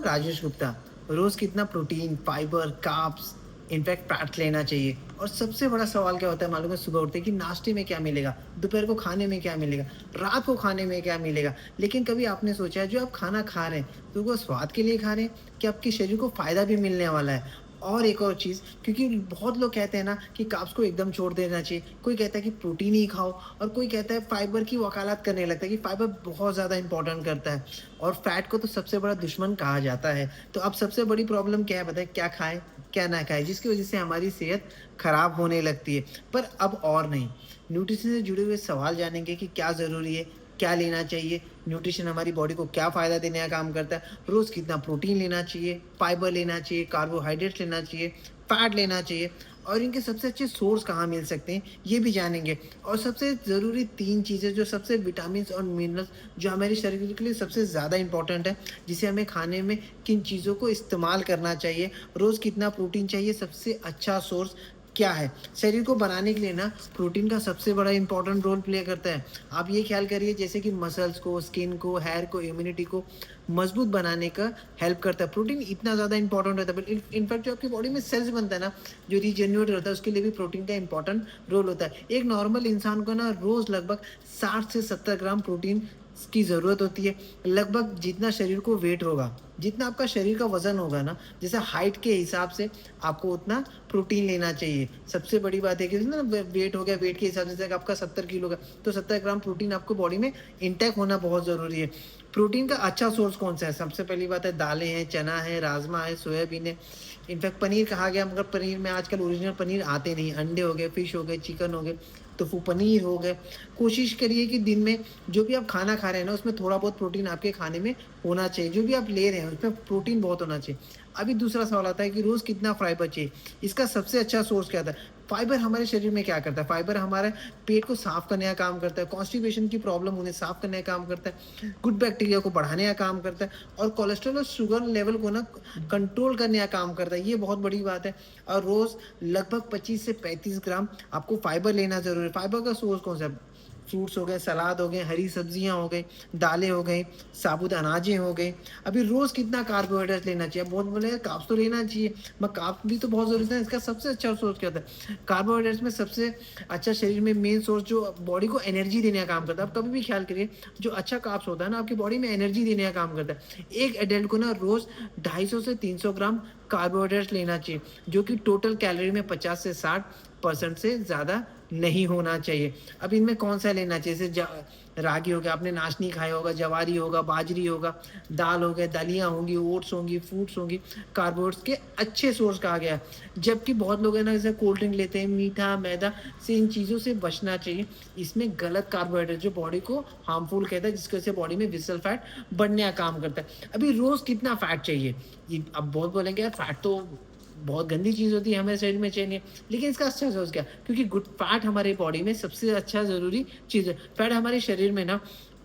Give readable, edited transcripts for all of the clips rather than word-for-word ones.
राजेश गुप्ता। रोज कितना protein, fibre, carbs, in fact fats लेना चाहिए? और सबसे बड़ा सवाल क्या होता है मालूम है? सुबह उठते कि नाश्ते में क्या मिलेगा, दोपहर को खाने में क्या मिलेगा, रात को खाने में क्या मिलेगा। लेकिन कभी आपने सोचा है जो आप खाना खा रहे हैं तो वो स्वाद के लिए खा रहे हैं कि आपके शरीर को फायदा भी मिलने वाला है? और एक और चीज, क्योंकि बहुत लोग कहते हैं ना कि कार्ब्स को एकदम छोड़ देना चाहिए, कोई कहता है कि प्रोटीन ही खाओ, और कोई कहता है फाइबर की वकालत करने लगता है कि फाइबर बहुत ज्यादा इंपॉर्टेंट करता है, और फैट को तो सबसे बड़ा दुश्मन कहा जाता है। तो अब सबसे बड़ी प्रॉब्लम क्या है बताएं? क्या खाएं, क्या ना खाएं, जिसकी वजह से हमारी सेहत खराब होने लगती है। पर अब और नहीं, न्यूट्रिशन से जुड़े हुए सवाल जानेंगे कि क्या ज़रूरी है, क्या लेना चाहिए, न्यूट्रिशन हमारी बॉडी को क्या फ़ायदा देने का काम करता है, रोज़ कितना प्रोटीन लेना चाहिए, फाइबर लेना चाहिए, कार्बोहाइड्रेट्स लेना चाहिए, फैट लेना चाहिए, और इनके सबसे अच्छे सोर्स कहाँ मिल सकते हैं, ये भी जानेंगे। और सबसे ज़रूरी 3 चीज़ें जो सबसे विटामिन्स और मिनरल्स जो हमारे शरीर के लिए सबसे ज़्यादा इम्पोर्टेंट है, जिसे हमें खाने में किन चीज़ों को इस्तेमाल करना चाहिए, रोज़ कितना प्रोटीन चाहिए, सबसे अच्छा सोर्स क्या है। शरीर को बनाने के लिए ना प्रोटीन का सबसे बड़ा इंपॉर्टेंट रोल प्ले करता है। आप ये ख्याल करिए जैसे कि मसल्स को, स्किन को, हेयर को, इम्यूनिटी को मजबूत बनाने का हेल्प करता है। प्रोटीन इतना ज़्यादा इंपॉर्टेंट होता है, बट इनफैक्ट जो आपकी बॉडी में सेल्स बनता है ना, जो रीजनरेट होता है, उसके लिए भी प्रोटीन का इंपॉर्टेंट रोल होता है। एक नॉर्मल इंसान को ना रोज़ लगभग 60 से 70 ग्राम प्रोटीन की ज़रूरत होती है। लगभग जितना शरीर को वेट होगा, जितना आपका शरीर का वज़न होगा ना, जैसे हाइट के हिसाब से आपको उतना प्रोटीन लेना चाहिए। सबसे बड़ी बात है कि ना वेट हो गया, वेट के हिसाब से जैसे आपका 70 किलो का, तो 70 ग्राम प्रोटीन आपको बॉडी में इंटेक होना बहुत ज़रूरी है। प्रोटीन का अच्छा सोर्स कौन-सा है? सबसे पहली बात है दालें हैं, चना है, राजमा है, सोयाबीन है। इनफैक्ट पनीर कहा गया, मगर पनीर में आजकल ओरिजिनल पनीर आते नहीं। अंडे हो गए, फिश हो गए, चिकन हो गए, टोफू पनीर हो गए। कोशिश करिए कि दिन में जो भी आप खाना खा रहे हैं ना, उसमें थोड़ा बहुत प्रोटीन आपके खाने में होना चाहिए। जो भी आप ले रहे हैं उसमें प्रोटीन बहुत होना चाहिए। अभी दूसरा सवाल आता है कि रोज़ कितना फाइबर चाहिए? इसका सबसे अच्छा सोर्स क्या था? फाइबर हमारे शरीर में क्या करता है? फाइबर हमारे पेट को साफ करने का काम करता है, कॉन्स्टिपेशन की प्रॉब्लम उन्हें साफ करने का काम करता है, गुड बैक्टीरिया को बढ़ाने का काम करता है, और कोलेस्ट्रॉल और शुगर लेवल को ना कंट्रोल करने का काम करता है। ये बहुत बड़ी बात है। और रोज़ लगभग 25 से 35 ग्राम आपको फाइबर लेना ज़रूरी है। फाइबर का सोर्स कौन-सा है? फ्रूट्स हो गए, सलाद हो गए, हरी सब्जियाँ हो गई, दालें हो गई, साबुत अनाजें हो गई। अभी रोज़ कितना कार्बोहाइड्रेट लेना चाहिए? बहुत बोले कार्ब्स तो लेना चाहिए, मगर कार्ब्स भी तो बहुत ज़रूरी है। इसका सबसे अच्छा सोर्स क्या होता है? कार्बोहाइड्रेट्स में सबसे अच्छा शरीर में मेन सोर्स जो बॉडी को एनर्जी देने का काम करता है। आप कभी भी ख्याल करिए, जो अच्छा कार्ब्स होता है ना, आपकी बॉडी में एनर्जी देने का काम करता है। एक एडल्ट को ना रोज़ 250 से 300 ग्राम कार्बोहाइड्रेट्स लेना चाहिए, जो कि टोटल कैलोरी में 50 से 60% से ज़्यादा नहीं होना चाहिए। अब इनमें कौन-सा लेना चाहिए? जैसे रागी हो गया, आपने नाशनी खाया होगा, जवारी होगा, बाजरी होगा, दाल हो गए, दलियाँ होंगी, ओट्स होंगी, फ्रूट्स होंगी, कार्बोहाइड्रेट्स के अच्छे सोर्स कहा गया है। जबकि बहुत लोग हैं ना, जैसे कोल्ड ड्रिंक लेते हैं, मीठा, मैदा से इन चीज़ों से बचना चाहिए। इसमें गलत कार्बोहाइड्रेट जो बॉडी को हार्मफुल कहता है, जिसकी वजह से बॉडी में विसरल फैट बढ़ने का काम करता है। अभी रोज़ कितना फैट चाहिए? ये अब बहुत बोलेंगे यार फैट तो बहुत गंदी चीज़ होती है, हमारे शरीर में चाहिए, लेकिन इसका अच्छा सोर्स क्या? क्योंकि गुड फैट हमारी बॉडी में सबसे अच्छा ज़रूरी चीज़ है। फैट हमारे शरीर में ना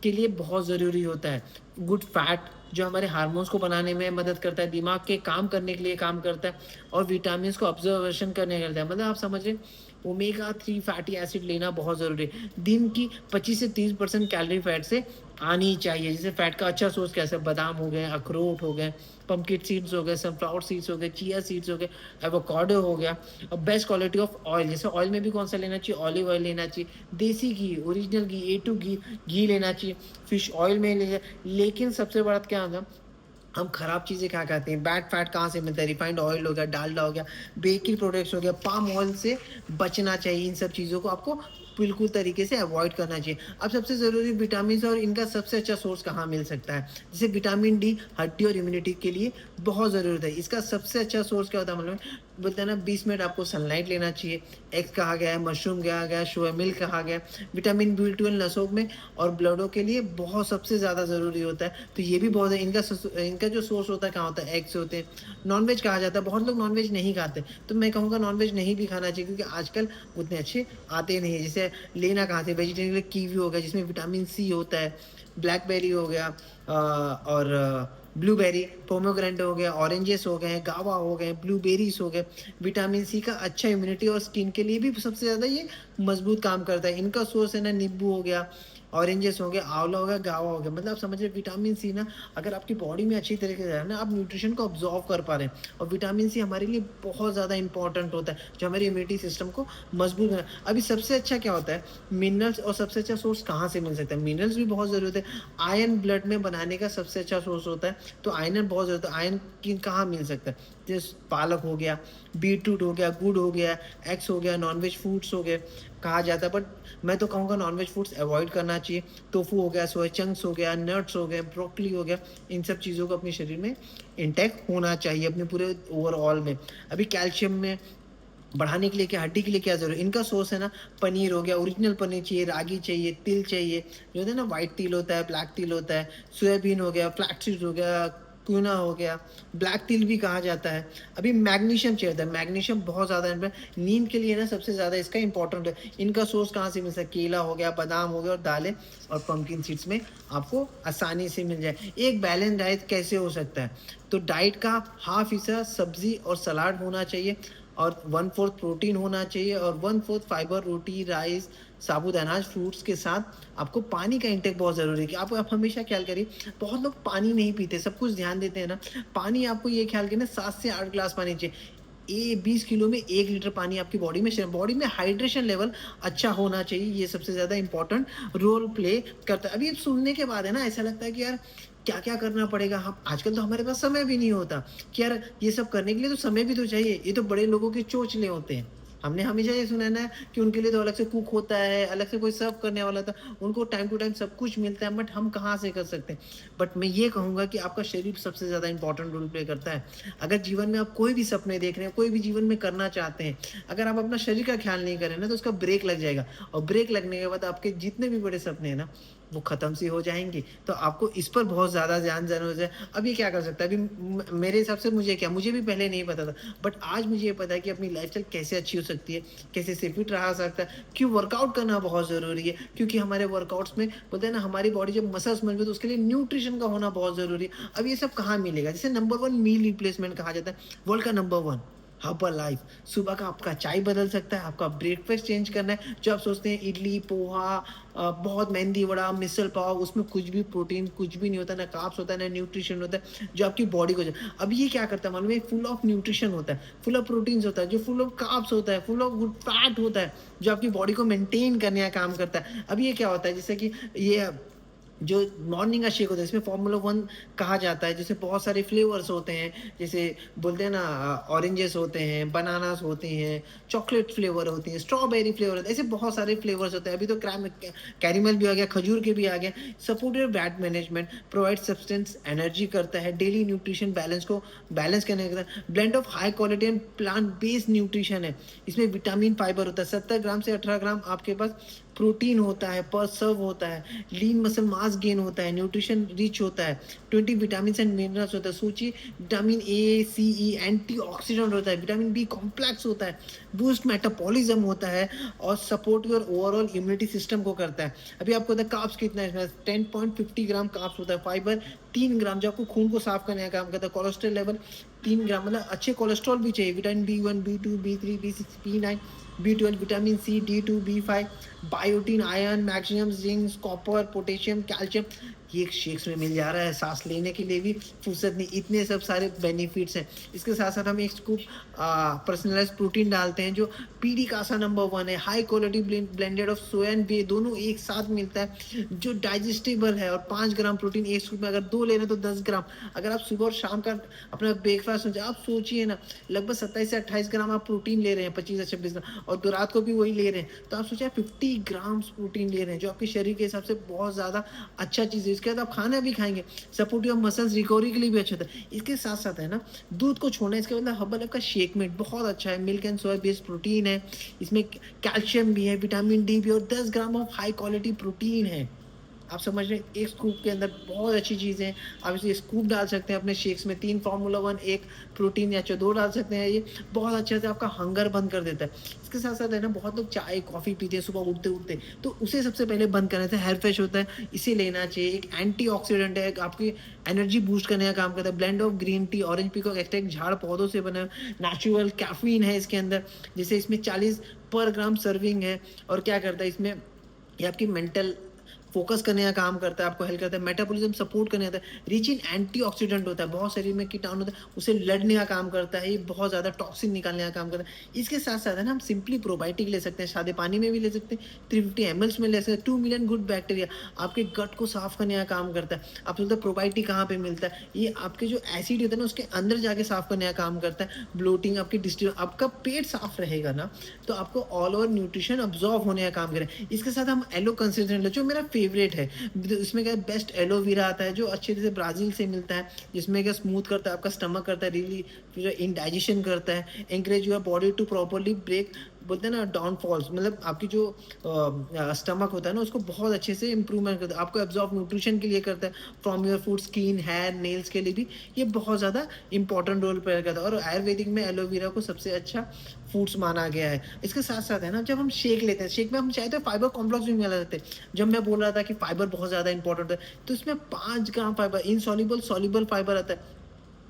के लिए बहुत ज़रूरी होता है। गुड फैट जो हमारे हार्मोन्स को बनाने में मदद करता है, दिमाग के काम करने के लिए काम करता है, और विटामिन्स को ऑब्जर्वेशन करने करता है। मतलब आप समझ रहे हैं, ओमेगा 3 फैटी एसिड लेना बहुत ज़रूरी है। दिन की 25 से 30% कैलोरी फैट से आनी चाहिए। जैसे फैट का अच्छा सोर्स कैसे? बादाम हो गए, अखरोट हो गए, पम्पकिन सीड्स हो गए, सनफ्लावर सीड्स हो गए, चिया सीड्स हो गए, एवोकाडो हो गया, और बेस्ट क्वालिटी ऑफ ऑयल। जैसे ऑयल में भी कौन सा लेना चाहिए? ऑलिव ऑयल लेना चाहिए, देसी घी, ओरिजिनल घी, ए टू घी घी लेना चाहिए, फिश ऑयल में ले। लेकिन सबसे बड़ा क्या होता है, हम खराब चीज़ें क्या खाते हैं? बैड फैट कहाँ से मिलता है? रिफाइंड ऑयल हो गया, डालडा हो गया, बेकरी प्रोडक्ट्स हो गया, पाम ऑयल से बचना चाहिए। इन सब चीज़ों को आपको बिल्कुल तरीके से अवॉइड करना चाहिए। अब सबसे ज़रूरी विटामिन्स, और इनका सबसे अच्छा सोर्स कहाँ मिल सकता है? जैसे विटामिन डी हड्डी और इम्यूनिटी के लिए बहुत ज़रूरत है। इसका सबसे अच्छा सोर्स क्या होता है मालूम है? बोलते हैं ना 20 मिनट आपको सनलाइट लेना चाहिए। एग्स कहा गया है, मशरूम कहा गया है, सोया मिल्क कहा गया है। विटामिन बी12 नसों में और ब्लडों के लिए बहुत सबसे ज़्यादा ज़रूरी होता है। तो ये भी बहुत है। इनका जो सोर्स होता है कहाँ होता है? एग्स होते हैं। नॉन-वेज कहा जाता है, बहुत लोग नॉन-वेज नहीं खाते, तो मैं कहूँगा नॉन-वेज नहीं भी खाना चाहिए, क्योंकि आजकल उतने अच्छे आते नहीं हैं। जैसे लेना कहाँ से? वेजिटेरियन में कीवी हो गया, जिसमें विटामिन सी होता है, ब्लैकबेरी हो गया, और ब्लूबेरी, पोमेग्रेनेट हो गया, ऑरेंजेस हो गए, गावा हो गए, ब्लूबेरीज़ हो गए। विटामिन सी का अच्छा इम्यूनिटी और स्किन के लिए भी सबसे ज़्यादा ये मज़बूत काम करता है। इनका सोर्स है ना नींबू हो गया, ऑरेंजेस हो गए, आंवला हो गया, गावा हो गया। मतलब आप समझ रहे हैं विटामिन सी ना अगर आपकी बॉडी में अच्छी तरीके से है ना, आप न्यूट्रिशन को अब्ज़ॉर्ब कर पा रहे हैं और विटामिन सी हमारे लिए बहुत ज़्यादा इम्पोर्टेंट होता है, जो हमारी इम्यूनिटी सिस्टम को मजबूत बना। अभी सबसे अच्छा क्या होता है, मिनरल्स और सबसे अच्छा सोर्स कहाँ से मिल सकता है? मिनरल्स भी बहुत ज़रूरत है। आयरन ब्लड में बनाने का सबसे अच्छा सोर्स होता है, तो आयरन बहुत ज़रूरत है। आयरन की कहाँ मिल सकता है? जैसे पालक हो गया, बीटरूट हो गया, गुड़ हो गया, एग्स हो गया, नॉन-वेज फूड्स हो गए, कहा जाता है, बट मैं तो कहूँगा नॉन-वेज फूड्स अवॉइड करना चाहिए। टोफू हो गया, सोया चंक्स हो गया, नट्स हो गए, ब्रोकोली हो गया, इन सब चीज़ों को अपने शरीर में इंटेक होना चाहिए अपने पूरे ओवरऑल में। अभी कैल्शियम में बढ़ाने के लिए क्या, हड्डी के लिए क्या ज़रूरी है? इनका सोर्स है ना, पनीर हो गया, ओरिजिनल पनीर चाहिए, रागी चाहिए, तिल चाहिए, जो होता है ना व्हाइट तिल होता है, ब्लैक तिल होता है, सोयाबीन हो गया, फ्लैक्स सीड्स हो गया, क्विनोआ हो गया, ब्लैक तिल भी कहा जाता है। अभी मैग्नीशियम चाहिए होता है, मैग्नीशियम बहुत ज़्यादा इनमें नींद के लिए ना सबसे ज़्यादा इसका इम्पोर्टेंट है। इनका सोर्स कहाँ से मिल सकता है? केला हो गया, बादाम हो गया और दालें और पंपकिन सीड्स में आपको आसानी से मिल जाए। एक बैलेंस डाइट कैसे हो सकता है? तो डाइट का हाफ हिस्सा सब्ज़ी और सलाद होना चाहिए और 1/4 प्रोटीन होना चाहिए और 1/4 फाइबर, रोटी, राइस, साबुत अनाज, फ्रूट्स के साथ आपको पानी का इंटेक बहुत ज़रूरी है कि आप हमेशा ख्याल करिए, बहुत लोग पानी नहीं पीते, सब कुछ ध्यान देते हैं ना, पानी आपको ये ख्याल करिए ना 7 से 8 ग्लास पानी चाहिए। 20 किलो में 1 लीटर पानी आपकी बॉडी में हाइड्रेशन लेवल अच्छा होना चाहिए, ये सबसे ज़्यादा इम्पोर्टेंट रोल प्ले करता है। अभी ये सुनने के बाद है ना ऐसा लगता है कि यार क्या-क्या करना पड़ेगा? हम आजकल तो हमारे पास समय भी नहीं होता कि यार ये सब करने के लिए तो समय भी तो चाहिए, ये तो बड़े लोगों के चोचले होते हैं। हमने हमेशा ये सुना है ना कि उनके लिए तो अलग से कुक होता है, अलग से कोई सर्व करने वाला था, उनको टाइम टू टाइम सब कुछ मिलता है, बट हम कहाँ से कर सकते हैं? बट मैं ये कहूँगा कि आपका शरीर सबसे ज़्यादा इम्पोर्टेंट रोल प्ले करता है। अगर जीवन में आप कोई भी सपने देख रहे हैं, कोई भी जीवन में करना चाहते हैं, अगर आप अपना शरीर का ख्याल नहीं करें ना तो उसका ब्रेक लग जाएगा और ब्रेक लगने के बाद आपके जितने भी बड़े सपने हैं ना, वो ख़त्म से हो जाएँगे। तो आपको इस पर बहुत ज़्यादा ध्यान ज़रूरत है। अब ये क्या कर सकता है? अभी मेरे हिसाब से मुझे क्या, मुझे भी पहले नहीं पता था, बट आज मुझे ये पता है कि अपनी लाइफ़स्टाइल कैसे अच्छी हो सकती है, कैसे से फिट रहा सकता है, क्यों वर्कआउट करना बहुत ज़रूरी है, क्योंकि हमारे वर्कआउट्स में बोलते हैं ना हमारी बॉडी जब मसल्स मजबूत तो उसके लिए न्यूट्रिशन का होना बहुत ज़रूरी है। अब ये सब कहाँ मिलेगा? जैसे नंबर 1 मील रिप्लेसमेंट कहा जाता है, वर्ल्ड का नंबर 1 हर्बल लाइफ। सुबह का आपका चाय बदल सकता है, आपका ब्रेकफ़ास्ट चेंज करना है। जो आप सोचते हैं इडली, पोहा, बहुत मेहंदी वड़ा, मिसल पाव, उसमें कुछ भी प्रोटीन कुछ भी नहीं होता, ना कार्ब्स होता है, ना न्यूट्रिशन होता है, जो आपकी बॉडी को अब ये क्या करता है मालूम है? फुल ऑफ न्यूट्रिशन होता है, फुल ऑफ प्रोटीन्स होता है, जो फुल ऑफ कार्ब्स होता है, फुल ऑफ गुड फैट होता है, जो आपकी बॉडी को मेंटेन करने का काम करता है। अब ये क्या होता है जैसे कि ये जो मॉर्निंग का शेक होता है इसमें फ़ॉर्मूला 1 कहा जाता है, जिसमें बहुत सारे फ्लेवर्स होते हैं, जैसे बोलते हैं ना ऑरेंजेस होते हैं, बनानास होते हैं, चॉकलेट फ्लेवर होती हैं, स्ट्रॉबेरी फ्लेवर होता है, ऐसे बहुत सारे फ्लेवर्स होते हैं। अभी तो कैरेमल भी आ गया, खजूर के भी आ गया। Supportive diet management, provide substance energy करता है, डेली न्यूट्रिशन बैलेंस को बैलेंस करने का blend of high quality and plant based nutrition है। इसमें विटामिन, फाइबर होता है, 70 ग्राम से 18 ग्राम आपके पास प्रोटीन होता है, पर सर्व होता है, लीन मसल मास गेन होता है, न्यूट्रिशन रिच होता है, 20 विटामिन्स एंड मिनरल्स होता है। सोचिए vitamin A, C, E antioxidant होता है, विटामिन बी कॉम्प्लेक्स होता है, बूस्ट मेटाबॉलिज्म होता है और support your overall immunity system को करता है। अभी आपको पता है कार्ब्स कितना है इसमें, 10.50 ग्राम कार्ब्स होता है, फाइबर 3 ग्राम जो आपको खून को साफ करने का काम करता है, कोलेस्ट्रॉल लेवल 3 ग्राम, मतलब अच्छे कोलेस्ट्रॉल भी चाहिए, विटामिन बी1, बी2, बी3, बी6, बी9, बी12, विटामिन सी, डी2, बी5, biotin, iron, magnesium, zinc, copper, potassium, calcium, ये शेक्स में मिल जा रहा है। सांस लेने के लिए भी फुर्सत नहीं, इतने सब सारे बेनिफिट्स हैं। इसके साथ साथ हम एक स्कूप पर्सनलाइज्ड प्रोटीन डालते हैं जो पीडी कासा नंबर 1 है, high quality blended of soya and whey, दोनों एक साथ मिलता है जो डाइजेस्टेबल है, और 5 ग्राम प्रोटीन एक स्कूप में, अगर 2 ले रहे हैं तो 10 ग्राम। अगर आप सुबह और शाम का अपना ब्रेकफास्ट सोचिए, आप सोचिए ना लगभग 27 से 28 ग्राम आप प्रोटीन ले रहे हैं, 25 से 26 ग्राम, और तो रात को भी वही ले रहे हैं, तो आप सोचिए 50 ग्राम्स प्रोटीन ले रहे हैं जो आपके शरीर के हिसाब से बहुत ज़्यादा अच्छा चीज़ है। इसके बाद आप खाना भी खाएंगे, सपोर्टिव मसल्स रिकवरी के लिए भी अच्छा होता है। इसके साथ साथ है ना दूध को छोड़ना, इसके मतलब हर्बल का शेक मेट बहुत अच्छा है, milk and soya based protein है, इसमें कैल्शियम भी है, विटामिन डी भी, और 10 gram of high quality protein है। आप समझ रहे हैं, एक स्कूप के अंदर बहुत अच्छी चीज़ें हैं। आप इसे स्कूप डाल सकते हैं अपने शेक्स में, 3 फार्मूला 1, 1 प्रोटीन या 2 डाल सकते हैं। ये बहुत अच्छे से आपका हंगर बंद कर देता है। इसके साथ साथ है ना बहुत लोग चाय कॉफ़ी पीते हैं सुबह उठते-उठते, तो उसे सबसे पहले बंद करना चाहिए। हेयर फ्रेश होता है, इसे लेना चाहिए। एक एंटीऑक्सीडेंट है, एक आपकी एनर्जी बूस्ट करने का काम करता है। Blend of green tea, orange peacock extract, झाड़ पौधों से बना नेचुरल कैफ़ीन है इसके अंदर, जैसे इसमें 40 पर ग्राम सर्विंग है। और क्या करता है इसमें, ये आपकी मेंटल फोकस करने का काम करता है, आपको हेल्प करता है, मेटाबॉलिज्म सपोर्ट करने आता है, रिच इन एंटीऑक्सीडेंट होता है, बहुत शरीर में कीटाणु होता है, उसे लड़ने का काम करता है, ये बहुत ज़्यादा टॉक्सिन निकालने का काम करता है। इसके साथ-साथ है ना हम सिंपली प्रोबायोटिक ले सकते हैं, सादे पानी में भी ले सकते हैं, 350 एमएल्स में ले सकते हैं, 2 मिलियन गुड बैक्टीरिया आपके गट को साफ करने का काम करता है। आप बोलते हैं प्रोबायोटिक कहाँ पे मिलता है? ये आपके जो एसिड होता है ना उसके अंदर जाके साफ करने का काम करता है। ब्लोटिंग आपकी आपका पेट साफ रहेगा ना, तो आपको ऑल ओवर न्यूट्रिशन अब्ज़ॉर्ब होने का काम करेगा। इसके साथ हम एलो कंसिस्टेंट जो मेरा फ़ेवरेट है। इसमें क्या बेस्ट एलोवेरा आता है जो अच्छे से ब्राज़ील से मिलता है, जिसमें क्या स्मूथ करता है आपका स्टमक करता है, रियली फिर इंडाइजेशन करता है, encourage your body to properly break बोलते हैं ना डाउनफॉल्स, मतलब आपकी जो स्टमक होता है ना उसको बहुत अच्छे से इम्प्रूवमेंट करता है, आपको एब्जॉर्ब न्यूट्रिशन के लिए करता है, from your food, skin, hair, nails के लिए भी ये बहुत ज़्यादा इंपॉर्टेंट रोल प्ले करता है। और आयुर्वेदिक में एलोवेरा को सबसे अच्छा फूड्स माना गया है। इसके साथ साथ है ना जब हम शेक लेते हैं, शेक में हम चाहे तो फाइबर कॉम्प्लेक्स भी मिला देते हैं। जब मैं बोल रहा था कि फाइबर बहुत ज़्यादा इंपॉर्टेंट है, तो इसमें 5 ग्राम फाइबर, इनसॉल्युबल सॉल्युबल फाइबर आता है,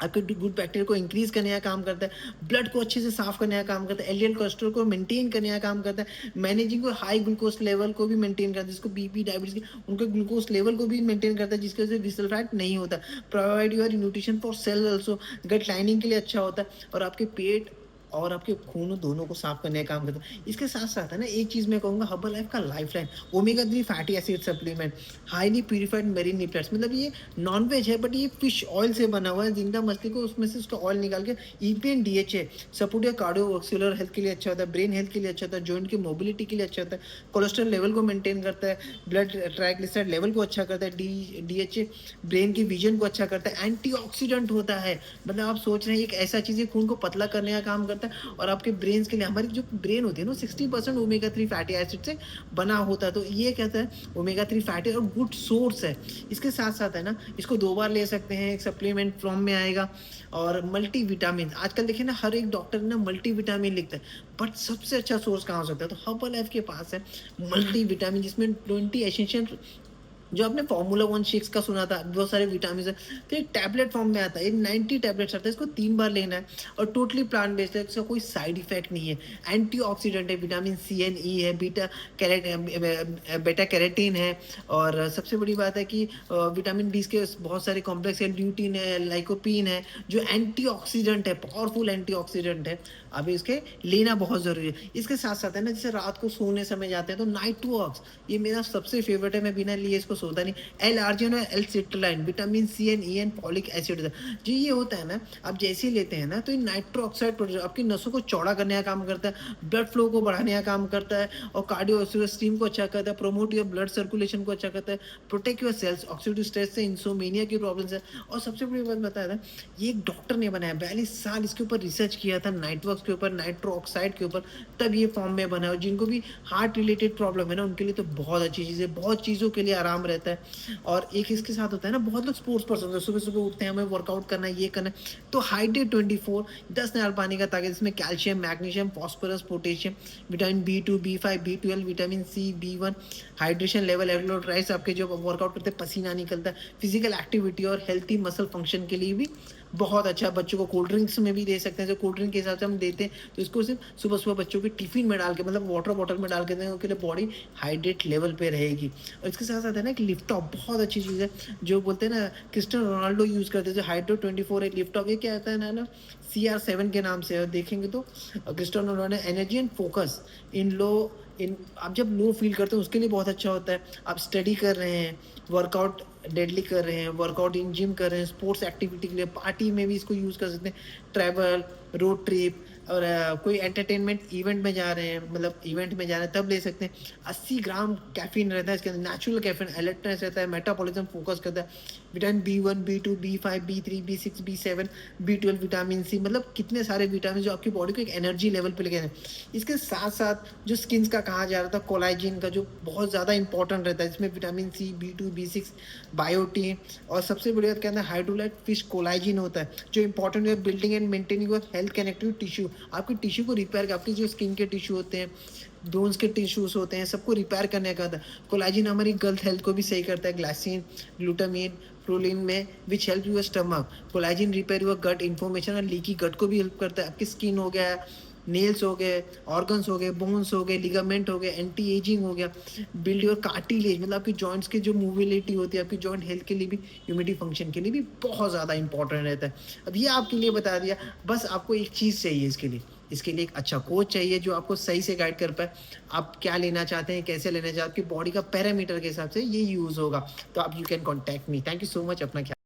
आपके गुड बैक्टीरिया को इंक्रीज करने का काम करता है, ब्लड को अच्छे से साफ करने का काम करता है, एलडीएल कोलेस्ट्रॉल को मेंटेन करने का काम करता है, मैनेजिंग को हाई ग्लूकोज लेवल को भी मेंटेन करता है, जिसको बीपी डायबिटीज की उनके ग्लूकोज लेवल को भी मेंटेन करता है, जिसकी वजह से विसल फैट नहीं होता। Provide your nutrition for cell also, gut lining के लिए अच्छा होता है और आपके पेट और आपके खून दोनों को साफ करने का काम करता है। इसके साथ साथ है ना एक चीज़ मैं कहूँगा हर्बल लाइफ का lifeline omega 3 fatty acid supplement, highly purified marine nutrients, मतलब ये नॉन-वेज है बट ये फिश ऑयल से बना हुआ है, जिंदा मछली को उसमें से उसका ऑयल निकाल के ईपीए एंड डीएचए सपोर्ट या कार्डियोवैस्कुलर हेल्थ के लिए अच्छा होता है, ब्रेन हेल्थ के लिए अच्छा होता है, जॉइंट की मोबिलिटी के लिए अच्छा होता है, कोलेस्ट्रॉल लेवल को मेंटेन करता है, ब्लड ट्राइग्लिसराइड लेवल को अच्छा करता है, डीएचए ब्रेन की विजन को अच्छा करता है, एंटीऑक्सीडेंट होता है, मतलब आप सोच रहे हैं एक ऐसा चीज़ है खून को पतला करने का काम करता है और आपके ब्रेन्स के लिए, हमारी जो ब्रेन होती है ना 60% ओमेगा 3 फैटी एसिड से बना होता है, तो ये कहता है ओमेगा 3 फैटी और गुड सोर्स है। इसके साथ साथ है ना इसको 2 बार ले सकते हैं, एक सप्लीमेंट फॉर्म में आएगा और मल्टीविटामिन, आजकल देखिए ना हर एक डॉक्टर ना मल्टीविटामिन लिखता है, बट सबसे अच्छा सोर्स कहाँ हो सकता है, तो हर्बल लाइफ के पास है मल्टीविटामिन, जिसमें 20 एसेंशियल, जो आपने फार्मूला 1 शेक्स का सुना था, बहुत सारे विटामिन है, तो एक टैबलेट फॉर्म में आता है, ये 90 टैबलेट्स आता है, इसको 3 बार लेना है और टोटली प्लांट बेस्ड है, इसका कोई साइड इफेक्ट नहीं है, एंटीऑक्सीडेंट है, विटामिन सी एंड ई है, बेटा कैरोटीन है और सबसे बड़ी बात है कि विटामिन बी के बहुत सारे कॉम्प्लेक्स है, ल्यूटीन है, लाइकोपीन है, जो एंटीऑक्सीडेंट है, पावरफुल एंटीऑक्सीडेंट है, अभी इसके लेना बहुत ज़रूरी है। इसके साथ साथ है ना जैसे रात को सोने समय जाते हैं तो नाइट वर्क्स, ये मेरा सबसे फेवरेट है, मैं बिना लिए इसको सोता नहीं। एल-आर्जिनिन और L citrulline, vitamin C and E and folic acid होता है। जो ये होता है ना, आप जैसे ही लेते हैं ना तो ये नाइट्रो ऑक्साइड प्रोड्यूस आपकी नसों को चौड़ा करने का काम करता है, ब्लड फ्लो को बढ़ाने का काम करता है और कार्डियोवैस्कुलर सिस्टम को अच्छा करता है, प्रमोट योर ब्लड सर्कुलेशन को अच्छा करता है, protect your cells, oxidative stress से, इंसोमेनिया की प्रॉब्लम्स है और सबसे बड़ी बात बताया था, ये एक डॉक्टर ने बनाया, 42 साल इसके ऊपर रिसर्च किया था, नाइटवर्क्स के ऊपर, नाइट्रो ऑक्साइड के ऊपर, तब ये फॉर्म में बना है और जिनको भी हार्ट रिलेटेड प्रॉब्लम है ना उनके लिए तो बहुत अच्छी चीज़ है, बहुत चीज़ों के लिए आराम रहता है। और एक इसके साथ होता है ना, बहुत लोग स्पोर्ट्स पर्सन होते हैं, सुबह-सुबह उठते हैं, हमें वर्कआउट करना है, ये करना है, तो हाइड्रेट 24 10 नाल पानी का ताकि इसमें calcium, magnesium, phosphorus, potassium, vitamin बी2, बी5, बी12, विटामिन सी, बी1, हाइड्रेशन लेवल, इलेक्ट्रोलाइट्स, आपके जो वर्कआउट करते हैं पसीना निकलता है, फिजिकल एक्टिविटी और हेल्थी मसल फंक्शन के लिए भी बहुत अच्छा। बच्चों को कोल्ड ड्रिंक्स में भी दे सकते हैं, जो कोल्ड ड्रिंक के हिसाब से हम देते हैं तो इसको सिर्फ सुबह-सुबह बच्चों के टिफ़िन में डाल के, मतलब वाटर बॉटल में डाल के दें, उनके लिए बॉडी हाइड्रेट लेवल पे रहेगी। और इसके साथ-साथ है ना एक लिफ्ट ऑफ बहुत अच्छी चीज़ है, जो बोलते हैं ना क्रिस्टियानो रोनाल्डो यूज़ करते हैं, जो हाइड्रो 24 एक लिफ्ट ऑफ, ये क्या होता है ना CR7 के नाम से है, और देखेंगे तो Cristiano Ronaldo energy and focus इन लो इन आप जब लो फील करते हैं उसके लिए बहुत अच्छा होता है। आप स्टडी कर रहे हैं, वर्कआउट डेडली कर रहे हैं, वर्कआउट इन जिम कर रहे हैं, स्पोर्ट्स एक्टिविटी के लिए, पार्टी में भी इसको यूज़ कर सकते हैं, ट्रैवल, रोड ट्रिप और कोई एंटरटेनमेंट इवेंट में जा रहे हैं, मतलब इवेंट में जा रहे हैं तब ले सकते हैं। 80 ग्राम कैफ़ीन रहता है इसके अंदर, नेचुरल कैफ़ीन, अलर्टनेस रहता है, मेटाबॉलिज्म फोकस करता है, विटामिन बी1, बी2, B5, B3, B6, बी7, B12, vitamin सी, मतलब कितने सारे विटामिन जो आपकी बॉडी को एक एनर्जी लेवल पे लेके आए हैं। इसके साथ-साथ जो स्किन्स का कहा जा रहा था कोलेजन का, जो बहुत ज़्यादा इंपॉर्टेंट रहता है, इसमें विटामिन सी, बी2, बी6, बायोटीन और सबसे बड़ी बात क्या है, हाइड्रोलाइट फिश कोलेजन होता है, जो इंपॉर्टेंट है building and maintaining your health connective tissue, आपकी टिश्यू को रिपेयर कर, आपकी जो स्किन के टिश्यू होते हैं, बोन्स के टिश्यूज होते हैं, सबको रिपेयर करने का था। कोलेजन हमारी गट हेल्थ को भी सही करता है, ग्लाइसिन, ग्लूटामिन, प्रोलिन में which help your stomach, collagen repair your gut information और लीकी गट को भी हेल्प करता है, आपकी स्किन हो गया, नेल्स हो गए, ऑर्गन्स हो गए, बोन्स हो गए, लिगामेंट हो गए, एंटी एजिंग हो गया, बिल्ड योर कार्टिलेज, मतलब आपकी जॉइंट्स की जो मूविलिटी होती है, आपकी जॉइंट हेल्थ के लिए भी, इम्यूनिटी फंक्शन के लिए भी बहुत ज़्यादा इंपॉर्टेंट रहता है। अब ये आपके लिए बता दिया, बस आपको एक चीज़ चाहिए इसके लिए। इसके लिए एक अच्छा कोच चाहिए जो आपको सही से गाइड कर पाए। आप क्या लेना चाहते हैं, कैसे लेना चाहते हैं, आपकी बॉडी का पैरामीटर के हिसाब से ये यूज़ होगा। तो आप you can contact me. Thank you so much. अपना ख्याल